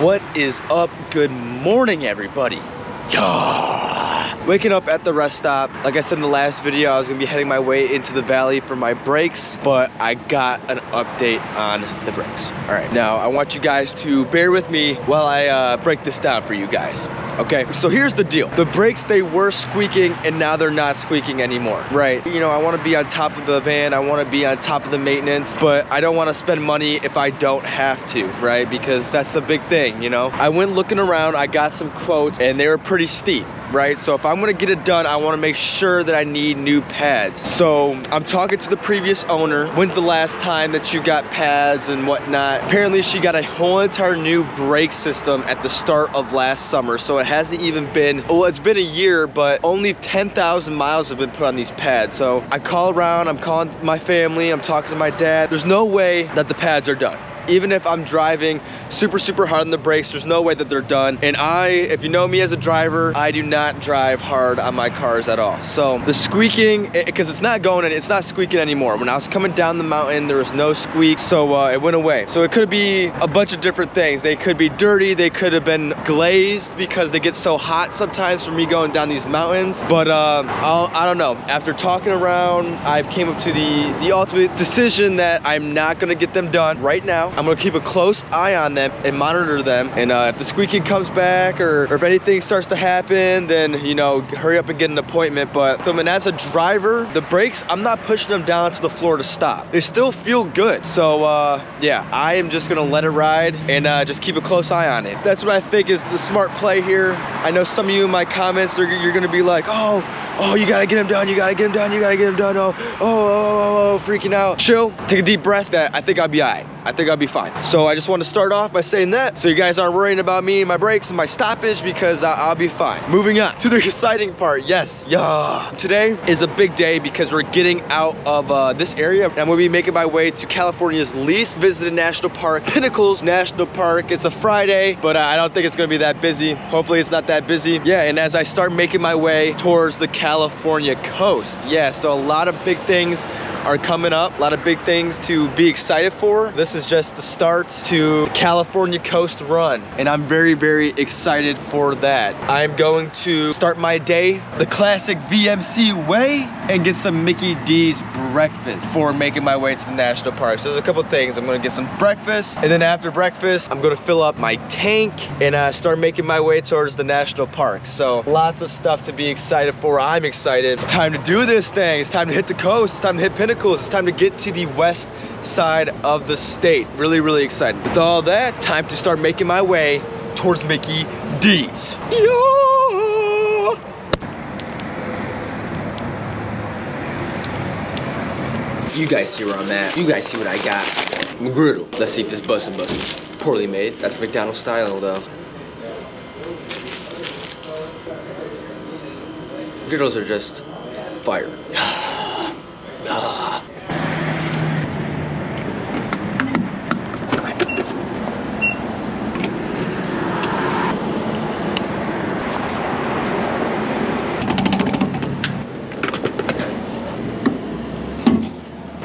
What is up? Good morning, everybody. Waking up at the rest stop. Like I said in the last video, I was gonna be heading my way into the valley for my brakes, but I got an update on the brakes. All right, now I want you guys to bear with me while I break this down for you guys. Okay, so here's the deal. The brakes, they were squeaking and now they're not squeaking anymore, right? You know, I wanna be on top of the van, I wanna be on top of the maintenance, but I don't wanna spend money if I don't have to, right? Because that's the big thing, you know? I went looking around, I got some quotes and they were pretty steep, right? So if I'm gonna get it done, I wanna make sure that I need new pads. So I'm talking to the previous owner. When's the last time that you got pads and whatnot? Apparently she got a whole entire new brake system at the start of last summer. So it hasn't even been, well, it's been a year, but only 10,000 miles have been put on these pads. So I call around, I'm calling my family, I'm talking to my dad. There's no way that the pads are done. Even if I'm driving super hard on the brakes, there's no way that they're done. And if you know me as a driver, I do not drive hard on my cars at all. So the squeaking, because it's not squeaking anymore. When I was coming down the mountain, there was no squeak, so it went away. So it could be a bunch of different things. They could be dirty, they could have been glazed because they get so hot sometimes for me going down these mountains. But I don't know. After talking around, I came up to the ultimate decision that I'm not gonna get them done right now. I'm gonna keep a close eye on them and monitor them. And if the squeaking comes back or if anything starts to happen, then, you know, hurry up and get an appointment. But as a driver, the brakes, I'm not pushing them down to the floor to stop. They still feel good. So yeah, I am just gonna let it ride and just keep a close eye on it. That's what I think is the smart play here. I know some of you in my comments, you're gonna be like, oh, you gotta get him done, you gotta get him done, you gotta get him done, oh, freaking out. Chill, take a deep breath. I think I'll be all right. I think I'll be fine. So I just want to start off by saying that, so you guys aren't worrying about me and my brakes and my stoppage, because I'll be fine. Moving on to the exciting part. Yes, yeah. Today is a big day because we're getting out of this area. And I'm gonna be making my way to California's least visited national park, Pinnacles National Park. It's a Friday, but I don't think it's gonna be that busy. Hopefully it's not that busy. Yeah, and as I start making my way towards the California coast, yeah, so a lot of big things are coming up, a lot of big things to be excited for. This is just the start to the California coast run, and I'm very excited for that. I'm going to start my day the classic VMC way and get some Mickey D's breakfast before making my way to the national park. So there's a couple things. I'm gonna get some breakfast, and then after breakfast, I'm gonna fill up my tank and start making my way towards the national park. So lots of stuff to be excited for. I'm excited. It's time to do this thing. It's time to hit the coast. It's time to hit Pinnacles. It's time to get to the west side of the state. Really excited. With all that, time to start making my way towards Mickey D's. Yeah! You guys see where I'm at. You guys see what I got. McGriddle. Let's see if it's bussin'. Poorly made. That's McDonald's style though. McGriddles are just fire.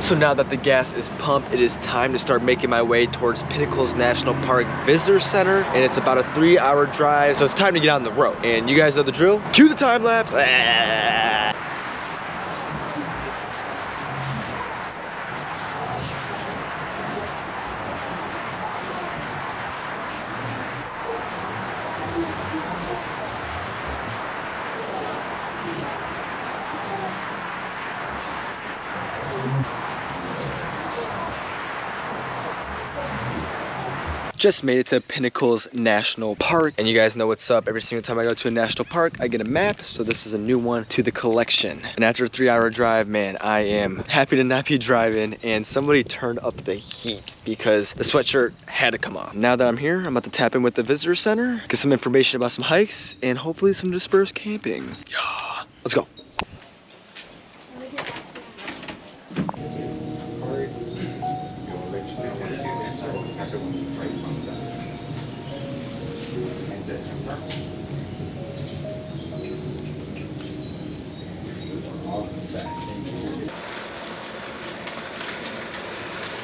So now that the gas is pumped, it is time to start making my way towards Pinnacles National Park Visitor Center, and it's about a 3-hour drive, so it's time to get on the road. And you guys know the drill. Cue the time lapse. Just made it to Pinnacles National Park, and you guys know what's up. Every single time I go to a national park, I get a map, so this is a new one to the collection. And after a 3-hour drive, man, I am happy to not be driving, and somebody turned up the heat because the sweatshirt had to come off. Now that I'm here, I'm about to tap in with the visitor center, get some information about some hikes, and hopefully some dispersed camping. Yeah, let's go.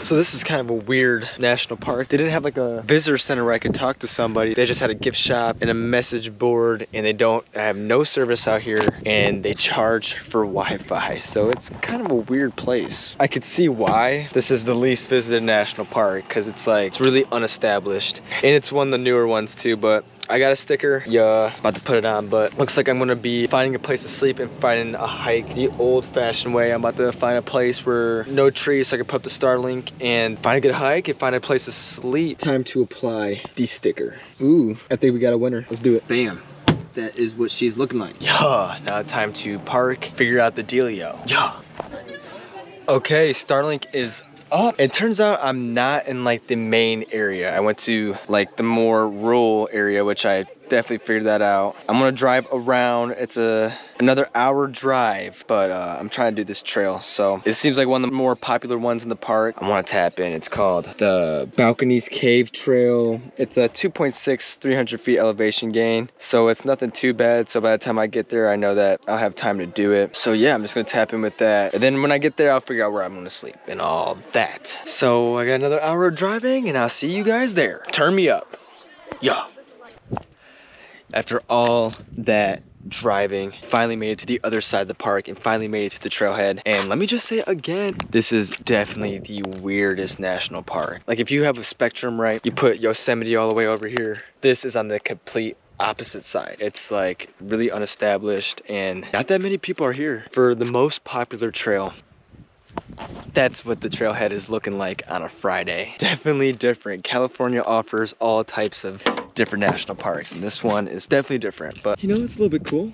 So this is kind of a weird national park. They didn't have like a visitor center where I could talk to somebody. They just had a gift shop and a message board, and they have no service out here, and they charge for Wi-Fi. So it's kind of a weird place. I could see why this is the least visited national park, because it's like, it's really unestablished. And it's one of the newer ones too, but I got a sticker, yeah, about to put it on, but looks like I'm gonna be finding a place to sleep and finding a hike the old-fashioned way. I'm about to find a place where no trees so I can put up the Starlink and find a good hike and find a place to sleep. Time to apply the sticker. Ooh, I think we got a winner. Let's do it. Bam. That is what she's looking like. Yeah, now time to park, figure out the dealio. Yeah. Okay, Starlink is up. It turns out I'm not in like the main area. I went to like the more rural area, which I definitely figured that out. I'm gonna drive around. It's another hour drive, but I'm trying to do this trail. So it seems like one of the more popular ones in the park. I want to tap in. It's called the Balconies Cave Trail. It's a 2.6, 300 feet elevation gain. So it's nothing too bad. So by the time I get there, I know that I'll have time to do it. So yeah, I'm just gonna tap in with that. And then when I get there, I'll figure out where I'm gonna sleep and all that. So I got another hour of driving, and I'll see you guys there. Turn me up. Yeah. After all that driving, finally made it to the other side of the park and finally made it to the trailhead. And let me just say again, this is definitely the weirdest national park. Like if you have a spectrum, right, you put Yosemite all the way over here. This is on the complete opposite side. It's like really unestablished and not that many people are here for the most popular trail. That's what the trailhead is looking like on a Friday. Definitely different. California offers all types of different national parks, and this one is definitely different, but you know, it's a little bit cool.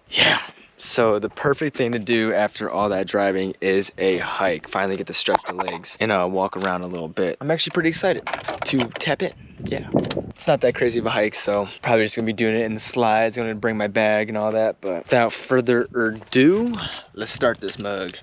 Yeah. So the perfect thing to do after all that driving is a hike. Finally get to stretch the legs and walk around a little bit. I'm actually pretty excited to tap in. Yeah. It's not that crazy of a hike, so probably just gonna be doing it in the slides. Gonna bring my bag and all that, but without further ado, let's start this mug.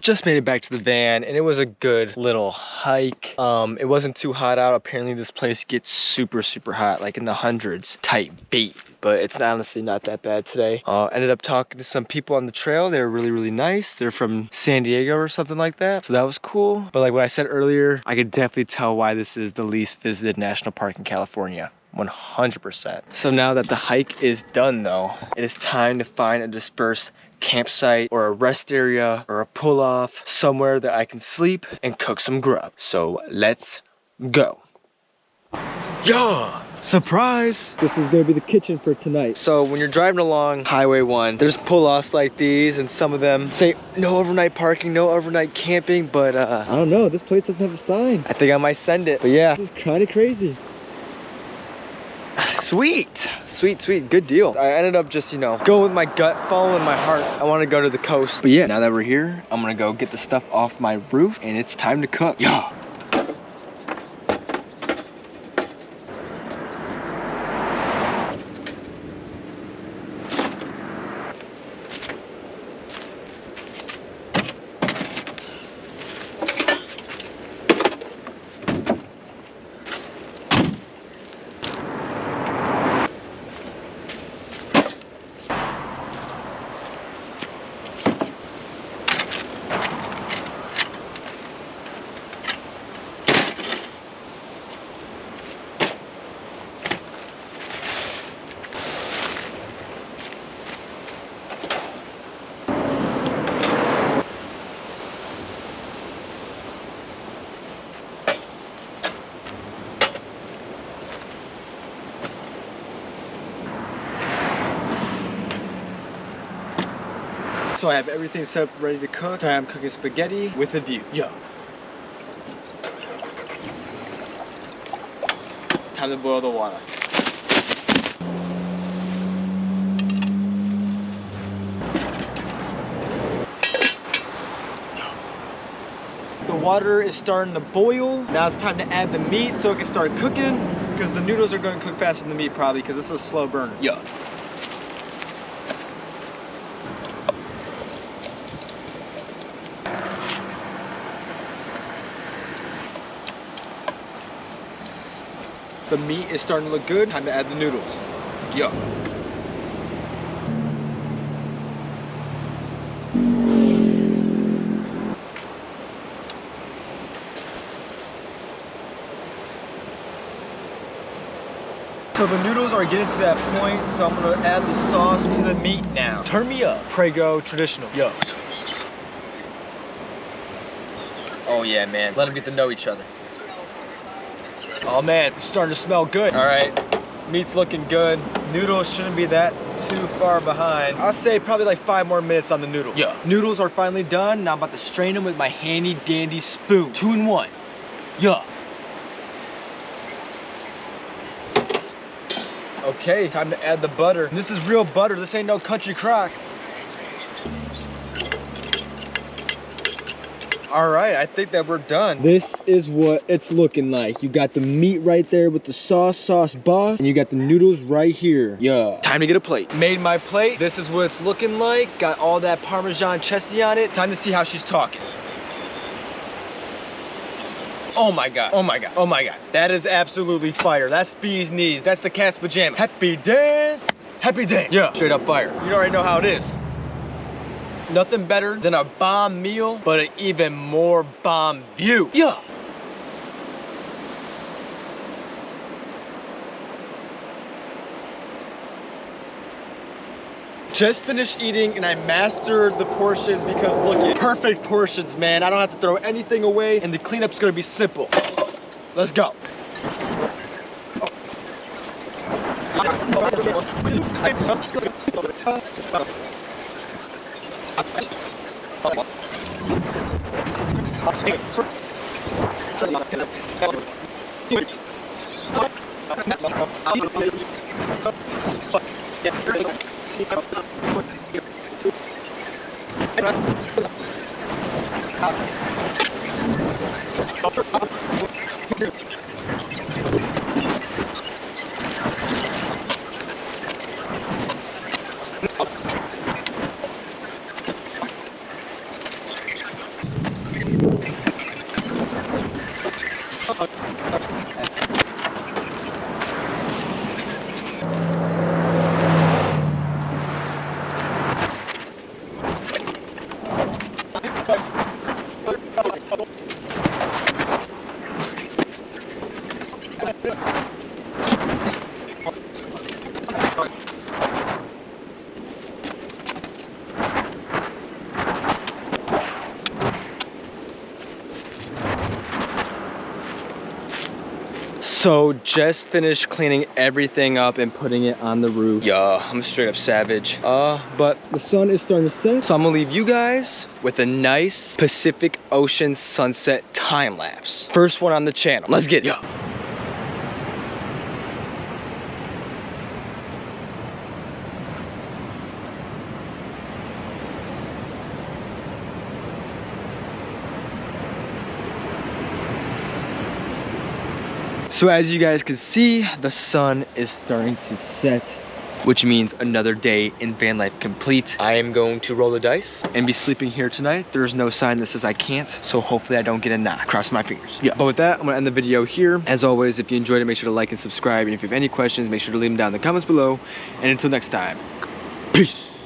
just made it back to the van, and it was a good little hike. It wasn't too hot out. Apparently this place gets super hot, like in the hundreds type beat, but it's honestly not that bad today. Ended up talking to some people on the trail. They were really nice. They're from San Diego or something like that, so that was cool. But like what I said earlier, I could definitely tell why this is the least visited national park in California. 100%. So now that the hike is done though, it is time to find a dispersed campsite or a rest area or a pull-off, somewhere that I can sleep and cook some grub. So let's go. Yeah! Surprise! This is gonna be the kitchen for tonight. So when you're driving along Highway 1, there's pull-offs like these, and some of them say no overnight parking, no overnight camping, but I don't know, this place doesn't have a sign. I think I might send it, but yeah. This is kinda crazy. Sweet, good deal. I ended up just, you know, going with my gut, following my heart. I want to go to the coast. But yeah, now that we're here, I'm gonna go get the stuff off my roof, and it's time to cook. Yeah. So I have everything set up ready to cook. I'm cooking spaghetti with a view. Yeah. Time to boil the water. The water is starting to boil. Now it's time to add the meat so it can start cooking, because the noodles are going to cook faster than the meat probably, because this is a slow burner. Yeah. The meat is starting to look good. Time to add the noodles. Yeah. So the noodles are getting to that point, so I'm gonna add the sauce to the meat now. Turn me up. Prego traditional. Yo. Oh yeah, man. Let them get to know each other. Oh man, it's starting to smell good. All right, meat's looking good. Noodles shouldn't be that too far behind. I'll say probably like 5 more minutes on the noodles. Yeah. Noodles are finally done. Now I'm about to strain them with my handy dandy spoon. 2 in 1. Yeah. Okay, time to add the butter. This is real butter. This ain't no country crock. All right, I think that we're done. This is what it's looking like. You got the meat right there with the sauce boss, and you got the noodles right here. Yeah. Time to get a plate. Made my plate. This is what it's looking like. Got all that Parmesan chessie on it. Time to see how she's talking. Oh my God, oh my God, oh my God. That is absolutely fire. That's bee's knees. That's the cat's pajama. Happy dance, happy dance. Yeah, straight up fire. You already know how it is. Nothing better than a bomb meal, but an even more bomb view. Yeah. Just finished eating and I mastered the portions because look at perfect portions, man. I don't have to throw anything away and the cleanup's gonna be simple. Let's go. So just finished cleaning everything up and putting it on the roof. Yeah, I'm a straight up savage. But the sun is starting to set, so I'm gonna leave you guys with a nice Pacific Ocean sunset time lapse. First one on the channel. Let's get it. Yo. So as you guys can see, the sun is starting to set, which means another day in van life complete. I am going to roll the dice and be sleeping here tonight. There's no sign that says I can't, so hopefully I don't get a knock. Cross my fingers. Yeah, but with that, I'm gonna end the video here. As always, if you enjoyed it, make sure to like and subscribe. And if you have any questions, make sure to leave them down in the comments below. And until next time, peace.